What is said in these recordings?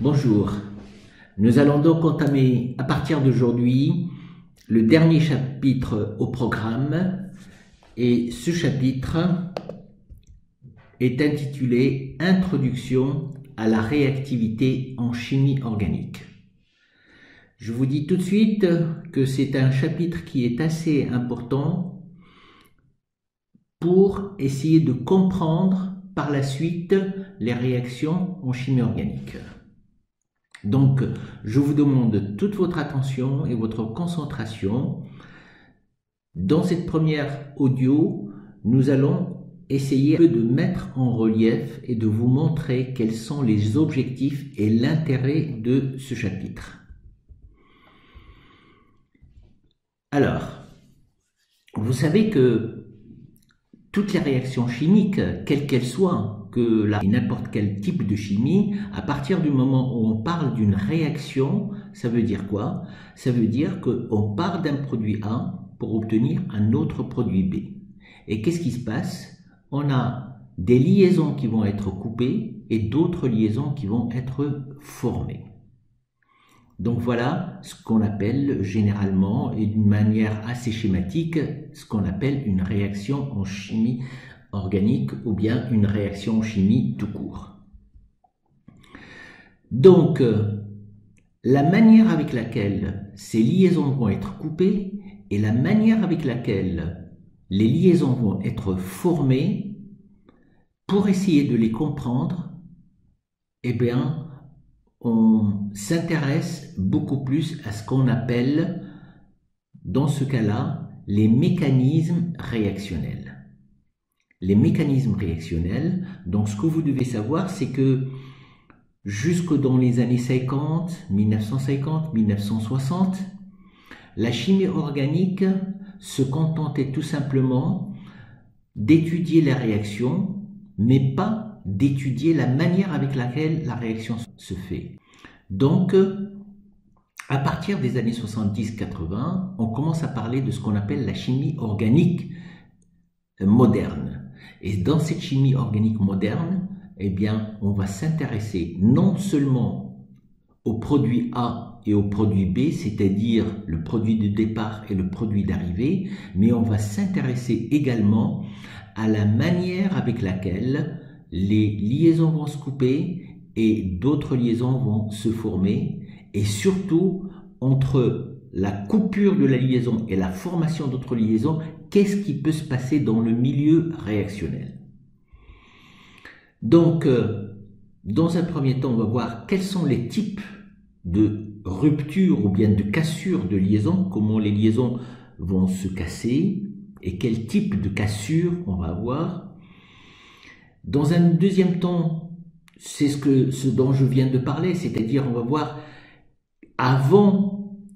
Bonjour, nous allons donc entamer à partir d'aujourd'hui le dernier chapitre au programme et ce chapitre est intitulé Introduction à la réactivité en chimie organique. Je vous dis tout de suite que c'est un chapitre qui est assez important pour essayer de comprendre par la suite les réactions en chimie organique. Donc, je vous demande toute votre attention et votre concentration. Dans cette première audio, nous allons essayer de mettre en relief et de vous montrer quels sont les objectifs et l'intérêt de ce chapitre. Alors, vous savez que toutes les réactions chimiques, quelles qu'elles soient, que n'importe quel type de chimie, à partir du moment où on parle d'une réaction, ça veut dire quoi? Ça veut dire qu'on part d'un produit A pour obtenir un autre produit B. Et qu'est-ce qui se passe? On a des liaisons qui vont être coupées et d'autres liaisons qui vont être formées. Donc voilà ce qu'on appelle généralement, et d'une manière assez schématique, ce qu'on appelle une réaction en chimie organique ou bien une réaction en chimie tout court. Donc, la manière avec laquelle ces liaisons vont être coupées et la manière avec laquelle les liaisons vont être formées, pour essayer de les comprendre, eh bien, on s'intéresse beaucoup plus à ce qu'on appelle, dans ce cas-là, les mécanismes réactionnels. Les mécanismes réactionnels, donc ce que vous devez savoir, c'est que jusque dans les années 50, 1950, 1960, la chimie organique se contentait tout simplement d'étudier la réaction, mais pas d'étudier la manière avec laquelle la réaction se fait. Donc, à partir des années 70-80, on commence à parler de ce qu'on appelle la chimie organique moderne. Et dans cette chimie organique moderne, eh bien, on va s'intéresser non seulement au produit A et au produit B, c'est-à-dire le produit de départ et le produit d'arrivée, mais on va s'intéresser également à la manière avec laquelle les liaisons vont se couper et d'autres liaisons vont se former, et surtout entre la coupure de la liaison et la formation d'autres liaisons, qu'est-ce qui peut se passer dans le milieu réactionnel. Donc, dans un premier temps, on va voir quels sont les types de rupture ou bien de cassure de liaison, comment les liaisons vont se casser et quel type de cassure on va avoir. Dans un deuxième temps, c'est ce dont je viens de parler, c'est-à-dire on va voir avant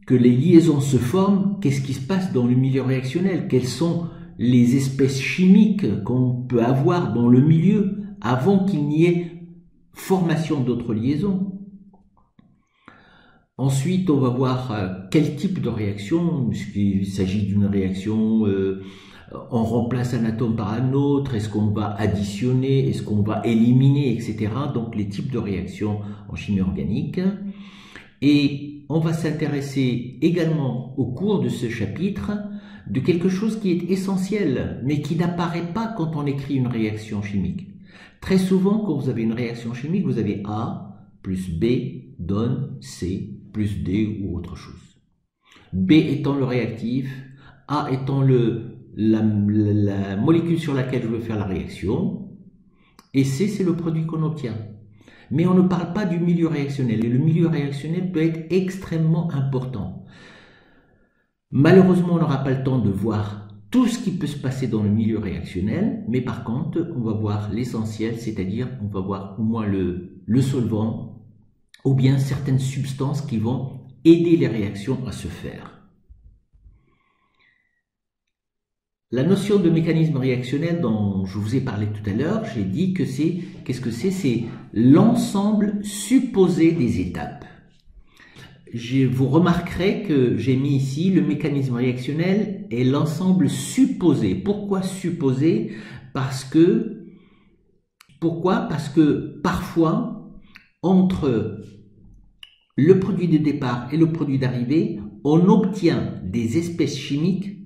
que les liaisons se forment, qu'est-ce qui se passe dans le milieu réactionnel, quelles sont les espèces chimiques qu'on peut avoir dans le milieu avant qu'il n'y ait formation d'autres liaisons. Ensuite, on va voir quel type de réaction, puisqu'il s'agit d'une réaction, on remplace un atome par un autre, est-ce qu'on va additionner, est-ce qu'on va éliminer, etc. Donc les types de réactions en chimie organique. Et on va s'intéresser également au cours de ce chapitre de quelque chose qui est essentiel, mais qui n'apparaît pas quand on écrit une réaction chimique. Très souvent, quand vous avez une réaction chimique, vous avez A plus B donne C plus D ou autre chose. B étant le réactif, A étant la molécule sur laquelle je veux faire la réaction, et C c'est le produit qu'on obtient. Mais on ne parle pas du milieu réactionnel, et le milieu réactionnel peut être extrêmement important. Malheureusement, on n'aura pas le temps de voir tout ce qui peut se passer dans le milieu réactionnel, mais par contre, on va voir l'essentiel, c'est-à-dire on va voir au moins le solvant, ou bien certaines substances qui vont aider les réactions à se faire. La notion de mécanisme réactionnel dont je vous ai parlé tout à l'heure, j'ai dit que qu'est-ce que c'est? C'est l'ensemble supposé des étapes. Vous remarquerez que j'ai mis ici le mécanisme réactionnel et l'ensemble supposé. Pourquoi supposé? Pourquoi? Parce que parfois, entre le produit de départ et le produit d'arrivée, on obtient des espèces chimiques,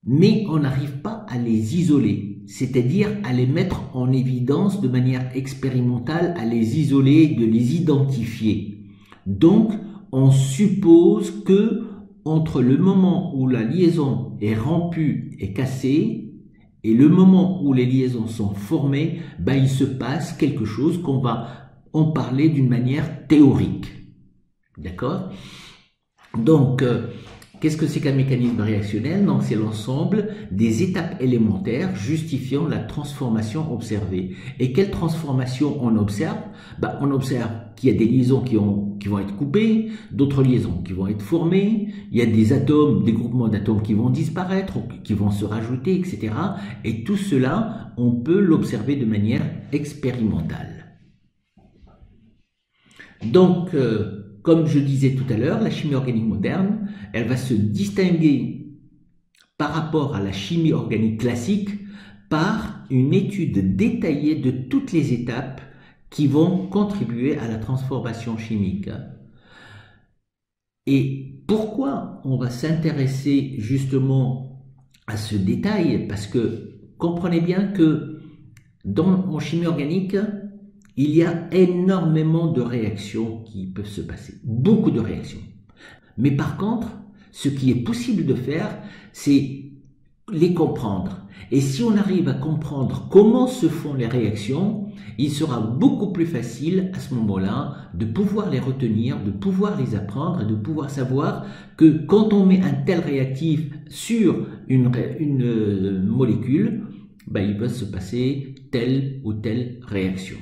mais on n'arrive pas à les isoler, c'est-à-dire à les mettre en évidence de manière expérimentale, à les isoler, de les identifier. Donc, on suppose que entre le moment où la liaison est rompue et cassée et le moment où les liaisons sont formées, il se passe quelque chose qu'on va en parler d'une manière théorique. D'accord? Donc, qu'est-ce que c'est qu'un mécanisme réactionnel? Donc, c'est l'ensemble des étapes élémentaires justifiant la transformation observée. Et quelle transformation on observe? On observe qu'il y a des liaisons qui vont être coupées, d'autres liaisons qui vont être formées, il y a des atomes, des groupements d'atomes qui vont disparaître, qui vont se rajouter, etc. Et tout cela, on peut l'observer de manière expérimentale. Donc, comme je disais tout à l'heure, la chimie organique moderne, elle va se distinguer par rapport à la chimie organique classique par une étude détaillée de toutes les étapes qui vont contribuer à la transformation chimique. Et pourquoi on va s'intéresser justement à ce détail? Parce que comprenez bien que en chimie organique, il y a énormément de réactions qui peuvent se passer, beaucoup de réactions. Mais par contre, ce qui est possible de faire, c'est les comprendre. Et si on arrive à comprendre comment se font les réactions, il sera beaucoup plus facile à ce moment-là de pouvoir les retenir, de pouvoir les apprendre et de pouvoir savoir que quand on met un tel réactif sur une molécule, il va se passer telle ou telle réaction.